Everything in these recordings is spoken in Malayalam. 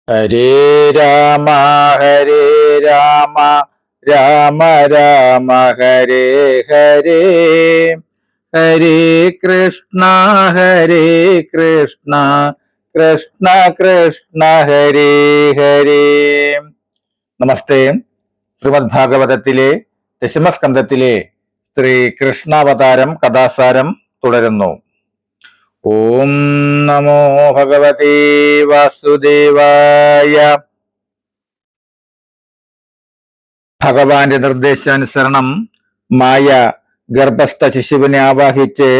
ഹരേ രാമ ഹരേ രാമ രാമ രാമ ഹരേ ഹരേ ഹരേ കൃഷ്ണ ഹരേ കൃഷ്ണ കൃഷ്ണ കൃഷ്ണ ഹരേ ഹരേ. നമസ്തേ. ശ്രീമദ് ഭാഗവതത്തിലെ ദശമസ്കന്ധത്തിലെ ശ്രീ കൃഷ്ണാവതാരം കഥാസാരം തുടരുന്നു. ഓം നമോ ഭഗവതേ വാസുദേവായ. ഭഗവാന്റെ നിർദ്ദേശാനുസരണം മായ ഗർഭസ്ഥ ശിശുവിനെ ആവാഹിച്ച്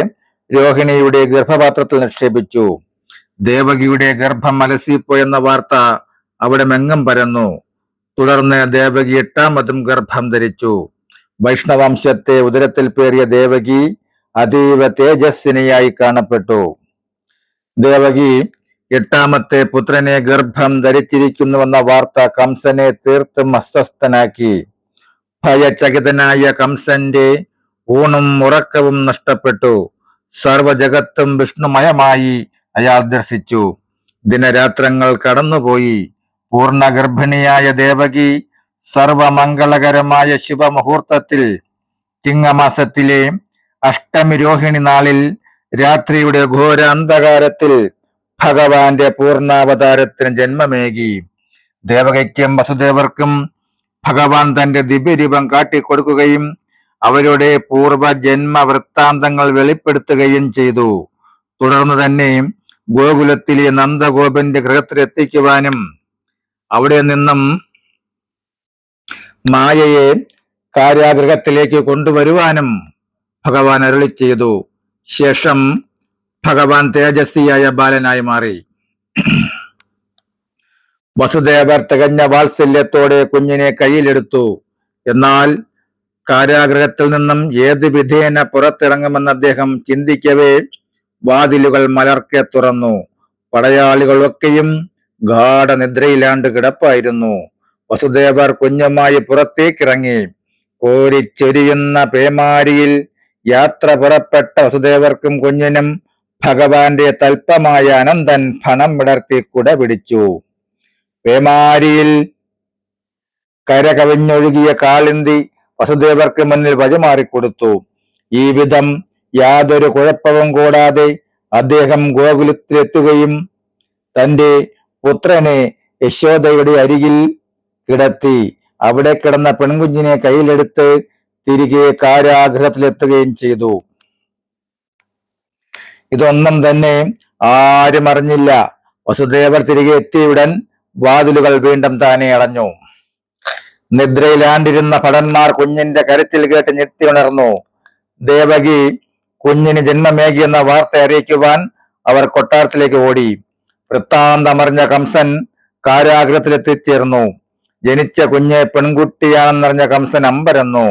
രോഹിണിയുടെ ഗർഭപാത്രത്തിൽ നിക്ഷേപിച്ചു. ദേവകിയുടെ ഗർഭം അലസിപ്പോയെന്ന വാർത്ത അവിടെ മെങ്ങും പരന്നു. തുടർന്ന് ദേവകി 8ാമതും ഗർഭം ധരിച്ചു. വൈഷ്ണവംശത്തെ ഉദരത്തിൽ പേറിയ ദേവകി അതീവ തേജസ്വിനിയായി കാണപ്പെട്ടു. ദേവകി 8ാമത്തെ പുത്രനെ ഗർഭം ധരിച്ചിരിക്കുന്നുവെന്ന വാർത്ത കംസനെ തീർത്തും അസ്വസ്ഥനാക്കി. ഭയചകിതനായ കംസന്റെ ഊണും ഉറക്കവും നഷ്ടപ്പെട്ടു. സർവജഗത്തും വിഷ്ണുമയമായി അയാൾ ദർശിച്ചു. ദിനരാത്രങ്ങൾ കടന്നുപോയി. പൂർണ്ണ ഗർഭിണിയായ ദേവകി സർവമംഗളകരമായ ശുഭമുഹൂർത്തത്തിൽ ചിങ്ങമാസത്തിലെ അഷ്ടമി രോഹിണി നാളിൽ രാത്രിയുടെ ഘോര അന്ധകാരത്തിൽ ഭഗവാന്റെ പൂർണ്ണാവതാരത്തിന് ജന്മമേകി. ദേവകിക്കും വസുദേവർക്കും ഭഗവാൻ തന്റെ ദിവ്യരൂപം കാട്ടിക്കൊടുക്കുകയും അവരുടെ പൂർവജന്മ വൃത്താന്തങ്ങൾ വെളിപ്പെടുത്തുകയും ചെയ്തു. തുടർന്ന് തന്നെ ഗോകുലത്തിലെ നന്ദഗോപന്റെ ഗൃഹത്തിലെത്തിക്കുവാനും അവിടെ നിന്നും മായയെ കാരാഗൃഹത്തിലേക്ക് കൊണ്ടുവരുവാനും ഭഗവാൻ അരുളി ചെയ്തു. ശേഷം ഭഗവാൻ തേജസ്വിയായ ബാലനായി മാറി. വസുദേവർ തികഞ്ഞ വാത്സല്യത്തോടെ കുഞ്ഞിനെ കയ്യിലെടുത്തു. എന്നാൽ കാരാഗൃഹത്തിൽ നിന്നും ഏത് വിധേന പുറത്തിറങ്ങുമെന്ന് അദ്ദേഹം ചിന്തിക്കവേ വാതിലുകൾ മലർക്കെ തുറന്നു. പടയാളികളൊക്കെയും ഗാഠനിദ്രയിലാണ്ട് കിടപ്പായിരുന്നു. വസുദേവർ കുഞ്ഞുമായി പുറത്തേക്കിറങ്ങി. കോരിച്ചൊരിയുന്ന പേമാരിയിൽ യാത്ര പുറപ്പെട്ട വസുദേവർക്കും കുഞ്ഞിനും ഭഗവാന്റെ തൽപ്പമായ അനന്തൻ ഫണം വിടർത്തി കുട പിടിച്ചു. പേമാരിയിൽ കരകവിഞ്ഞൊഴുകിയ കാളിന്തി വസുദേവർക്ക് മുന്നിൽ വഴിമാറിക്കൊടുത്തു. ഈ വിധം യാതൊരു കുഴപ്പവും കൂടാതെ അദ്ദേഹം ഗോകുലത്തിലെത്തുകയും തന്റെ പുത്രനെ യശോദയുടെ അരികിൽ കിടത്തി. അവിടെ കിടന്ന പെൺകുഞ്ഞിനെ കയ്യിലെടുത്ത് തിരികെ കാരാഗൃഹത്തിലെത്തുകയും ചെയ്തു. ഇതൊന്നും തന്നെ ആരും അറിഞ്ഞില്ല. വസുദേവർ തിരികെ എത്തിയുടൻ വാതിലുകൾ വീണ്ടും താനെ അടഞ്ഞു. നിദ്രയിലാണ്ടിരുന്ന ഭടന്മാർ കുഞ്ഞിന്റെ കരച്ചിൽ കേട്ട് ഞെട്ടി ഉണർന്നു. ദേവകി കുഞ്ഞിന് ജന്മമേകിയെന്ന വാർത്ത അറിയിക്കുവാൻ അവർ കൊട്ടാരത്തിലേക്ക് ഓടി. വൃത്താന്തമറിഞ്ഞ കംസൻ കാരാഗൃഹത്തിലെത്തിച്ചേർന്നു. ജനിച്ച കുഞ്ഞ് പെൺകുട്ടിയാണെന്നറിഞ്ഞ കംസൻ അമ്പരന്നു.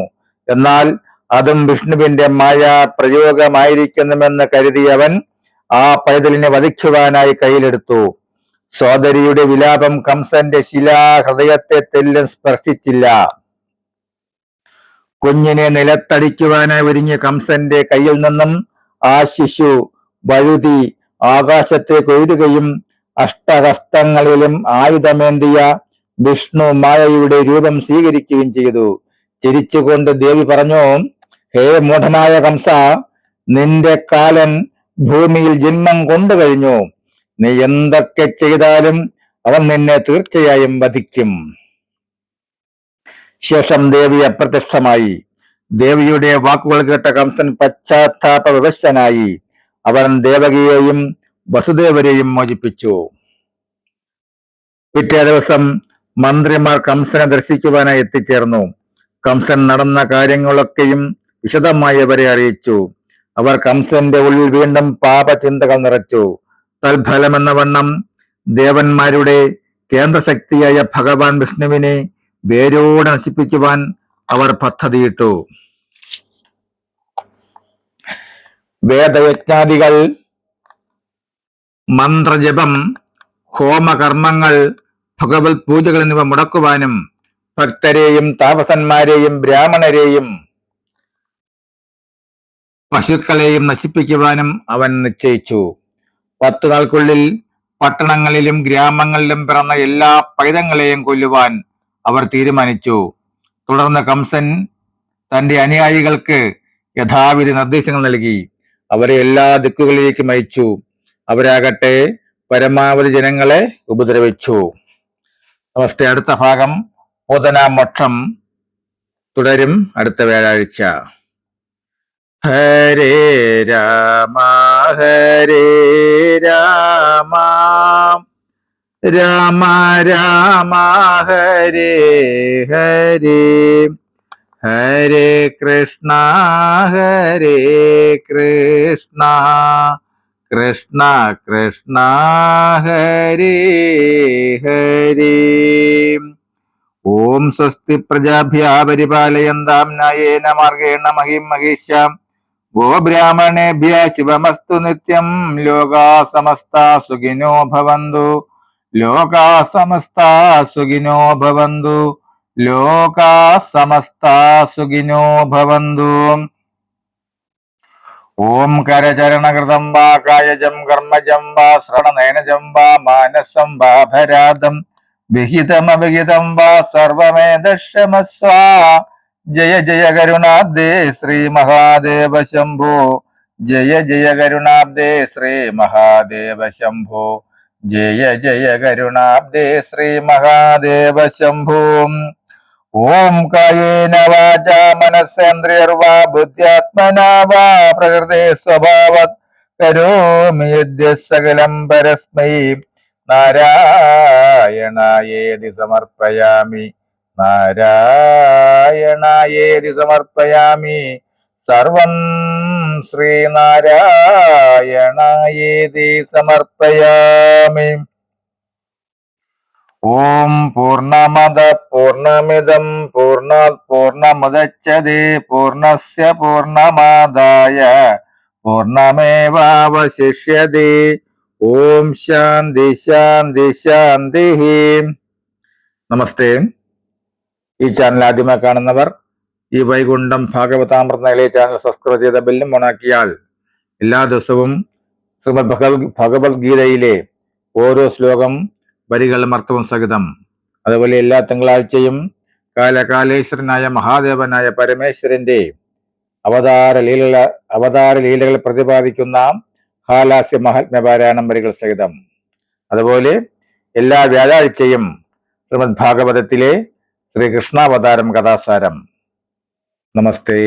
എന്നാൽ അതും വിഷ്ണുവിന്റെ മായ പ്രയോഗമായിരിക്കുന്നുവെന്ന് കരുതിയവൻ ആ പൈതലിനെ വധിക്കുവാനായി കയ്യിലെടുത്തു. സോദരിയുടെ വിലാപം കംസന്റെ ശിലാഹൃദയത്തെ തെല്ലും സ്പർശിച്ചില്ല. കുഞ്ഞിനെ നിലത്തടിക്കുവാനായി ഒരുങ്ങിയ കംസന്റെ കയ്യിൽ നിന്നും ആ ശിശു വഴുതി ആകാശത്തേക്ക് ഉയരുകയും അഷ്ടഹസ്തങ്ങളിലും ആയുധമേന്തിയ വിഷ്ണു മായയുടെ രൂപം സ്വീകരിക്കുകയും ചെയ്തു. ചിരിച്ചുകൊണ്ട് ദേവി പറഞ്ഞു, ഹേ മൂഢനായ കംസ, നിന്റെ കാലൻ ഭൂമിയിൽ ജന്മം കൊണ്ടു കഴിഞ്ഞു. നീ എന്തൊക്കെ ചെയ്താലും അവൻ നിന്നെ തീർച്ചയായും വധിക്കും. ശേഷം ദേവി അപ്രത്യക്ഷമായി. ദേവിയുടെ വാക്കുകൾ കേട്ട കംസൻ പശ്ചാത്താപ വിവശനായി. അവൻ ദേവകിയെയും വസുദേവരെയും മോചിപ്പിച്ചു. പിറ്റേ ദിവസം മന്ത്രിമാർ കംസനെ ദർശിക്കുവാനായി എത്തിച്ചേർന്നു. കംസൻ നടന്ന കാര്യങ്ങളൊക്കെയും വിശദമായി അവരെ അറിയിച്ചു. അവർ കംസന്റെ ഉള്ളിൽ വീണ്ടും പാപചിന്തകൾ നിറച്ചു. തൽഫലമെന്ന വണ്ണം ദേവന്മാരുടെ കേന്ദ്രശക്തിയായ ഭഗവാൻ വിഷ്ണുവിനെ വേരോടെ നശിപ്പിക്കുവാൻ അവർ പദ്ധതിയിട്ടു. വേദയജ്ഞാദികൾ, മന്ത്രജപം, ഹോമകർമ്മങ്ങൾ, ഭഗവത് പൂജകൾ എന്നിവ മുടക്കുവാനും ഭക്തരെയും താപസന്മാരെയും ബ്രാഹ്മണരെയും പശുക്കളെയും നശിപ്പിക്കുവാനും അവൻ നിശ്ചയിച്ചു. 10 നാൾക്കുള്ളിൽ പട്ടണങ്ങളിലും ഗ്രാമങ്ങളിലും പിറന്ന എല്ലാ പൈതങ്ങളെയും കൊല്ലുവാൻ അവർ തീരുമാനിച്ചു. തുടർന്ന് കംസൻ തന്റെ അനുയായികൾക്ക് യഥാവിധി നിർദ്ദേശങ്ങൾ നൽകി. അവരെ എല്ലാ ദിക്കുകളിലേക്കും അയച്ചു. അവരാകട്ടെ പരമാവധി ജനങ്ങളെ ഉപദ്രവിച്ചു. നമസ്തേ. അടുത്ത ഭാഗം പൂതനാമോക്ഷം തുടരും അടുത്ത വ്യാഴാഴ്ച. ഹരേ രാമ ഹരേ രാമ രാമ രാമ ഹരേ ഹരേ ഹരേ കൃഷ്ണ ഹരേ കൃഷ്ണ കൃഷ്ണ കൃഷ്ണ ഹരേ ഹരേ. ഓം സ്വസ്തി പ്രജാഭ്യാ പരിപാലയന്താം ന്യായേന മാർഗേണ മഹിം മഹിഷ്യാം. ഗോബ്രാഹ്മണേഭ്യ ശിവമസ്തു നിത്യം. ലോകാ സമസ്താ സുഖിനോ ഭവന്തു. ലോകാ സമസ്താ സുഖിനോ ഭവന്തു. ലോകാ സമസ്താ സുഖിനോ ഭവന്തു. ഓം കരചരണകൃതം വാ കായജം കർമ്മജം വാ ശ്രവണനയനജം വാ മാനസം വാഭരാധം വിഹിതമവിഹിതം വാ സർവമേധക്ഷമസ്വ. ജയ ജയ കരുണാബ്ദേ ശ്രീ മഹാദേവ ശംഭോ. ജയ ജയ കരുണാബ്ദേ ശ്രീ മഹാദേവ ശംഭോ. ജയ ജയ കരുണാബ്ദേ ശ്രീ മഹാദേവ ശംഭോ. ഓം കായേന വാചാ മനസ്സേന്ദ്രിയർവാ ബുദ്ധ്യാത്മനാ വാ പ്രകൃതേ സ്വഭാവത് കരോമി യദ്യ സകലം പരസ്മൈ നാരായണായേതി സമർപ്പയാമി. നാരായണായേതി സമർപ്പയാമി. സർവം ശ്രീനാരായണായേതി സമർപ്പയാമി. ഓം പൂർണ്ണമദ പൂർണ്ണമിദം പൂർണ്ണാത് പൂർണ്ണമുദച്യത്തെ പൂർണ്ണസ്യ പൂർണ്ണമാദായ പൂർണ്ണമേവാവശിഷ്യത്തെ. ഓം ശാന്തി ശാന്തി ശാന്തി. നമസ്തേ. ഈ ചാനൽ ആദ്യമായി കാണുന്നവർ ഈ വൈകുണ്ഠം ഭാഗവതാമൃത ഇളയ ചാനൽ സബ്സ്ക്രൈബ് ചെയ്ത ബെല്ലും ഓണാക്കിയാൽ എല്ലാ ദിവസവും ശ്രീമദ് ഭഗവത്ഗീതയിലെ ഓരോ ശ്ലോകം വരികളും അർത്ഥവും സഹിതം, അതുപോലെ എല്ലാ തിങ്കളാഴ്ചയും കാലകാലേശ്വരനായ മഹാദേവനായ പരമേശ്വരന്റെ അവതാര ലീലകൾ പ്രതിപാദിക്കുന്ന ഹാലാസ്യ മഹാത്മ്യ പാരായണം വരികൾ സഹിതം, അതുപോലെ എല്ലാ വ്യാഴാഴ്ചയും ശ്രീമദ് ഭാഗവതത്തിലെ ശ്രീകൃഷ്ണാവതാരം കഥാസാരം. നമസ്തേ.